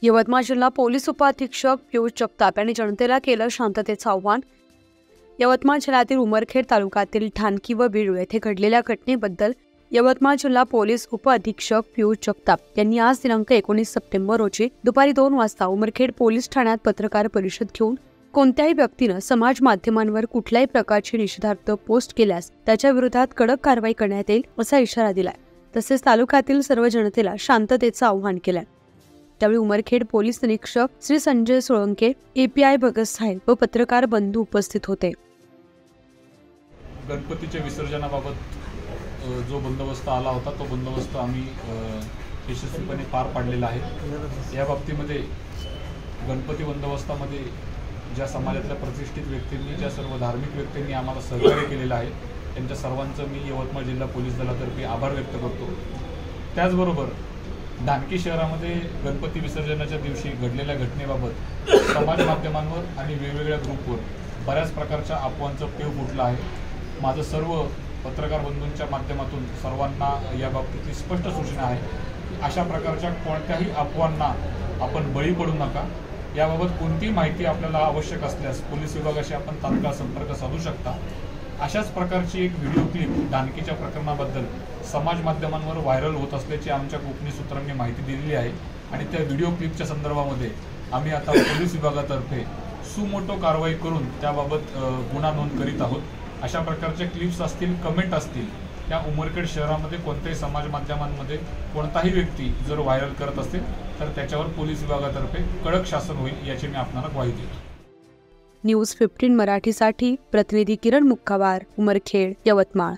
यवतमाळ जिल्हा पोलीस उपाधीक्षक पियुष जगताप यांनी जनतेला केलं शांततेचं आव्हान। यवतमाळ जिल्ह्यातील उमरखेड तालुक्यातील ठाणकी व बिळू येथे घडलेल्या घटनेबद्दल यवतमाळ जिल्हा पोलीस उपअधीक्षक पियुष जगताप यांनी आज दिनांक 19 सप्टेंबर रोजी दुपारी 2 वाजता उमरखेड पोलीस ठाण्यात पत्रकार परिषद घेऊन कोणत्याही व्यक्तीनं समाज माध्यमांवर कुठल्याही प्रकारची निषेधार्थ पोस्ट केल्यास त्याच्या विरोधात कडक कारवाई करण्यात येईल असा इशारा दिलाय। तसेच तालुक्यातील सर्व जनतेला शांततेचं आव्हान केलंय। त्यावेळी उमरखेड पोलीस निरीक्षक श्री संजय सोळंके, API भगत साहेब व पत्रकार बंधू उपस्थित होते। गणपतीच्या विसर्जनाबाबत जो बंदोबस्त आला होता तो बंदोबस्त आम्ही यशस्वीपणे पार पाडलेला आहे। या बाबतीमध्ये गणपती बंदोबस्तामध्ये ज्या समाजातल्या प्रतिष्ठित व्यक्तींनी, ज्या सर्व धार्मिक व्यक्तींनी आम्हाला सहकार्य केलेलं आहे त्यांच्या सर्वांचं मी यवतमाळ जिल्हा पोलीस दलातर्फे आभार व्यक्त करतो। त्याचबरोबर ठाणकी शहरामध्ये गणपती विसर्जनाच्या दिवशी घडलेल्या घटनेबाबत समाज माध्यमांवर आणि वेगवेगळ्या ग्रुपवर बऱ्याच प्रकारच्या अफवांचं पेव फुटलं आहे। माझं सर्व पत्रकार बंधूंच्या माध्यमातून सर्वांना याबाबतीतली स्पष्ट सूचना आहे की अशा प्रकारच्या कोणत्याही अफवांना आपण बळी पडू नका। याबाबत कोणतीही माहिती आपल्याला आवश्यक असल्यास पोलीस विभागाशी आपण तात्काळ संपर्क साधू शकता। अशाच प्रकारची एक व्हिडिओ क्लिप ठाणकीच्या प्रकरणाबद्दल समाज माध्यमांवर व्हायरल होत असल्याची आमच्या गोपनीय सूत्रांनी माहिती दिलेली आहे आणि त्या व्हिडिओ क्लिपच्या संदर्भामध्ये आम्ही आता पोलीस विभागातर्फे सुमोटो कारवाई करून त्याबाबत गुन्हा नोंद करीत आहोत। अशा प्रकारच्या क्लिप्स असतील, कमेंट असतील, या उमरखेड शहरामध्ये कोणत्याही समाज माध्यमांमध्ये कोणताही व्यक्ती जर व्हायरल करत असेल तर त्याच्यावर पोलीस विभागातर्फे कडक शासन होईल याची मी आपल्याला ग्वाही देतो। न्यूज 15 मराठीसाठी प्रतिनिधी किरण मुक्कावार, उमरखेड, यवतमाळ।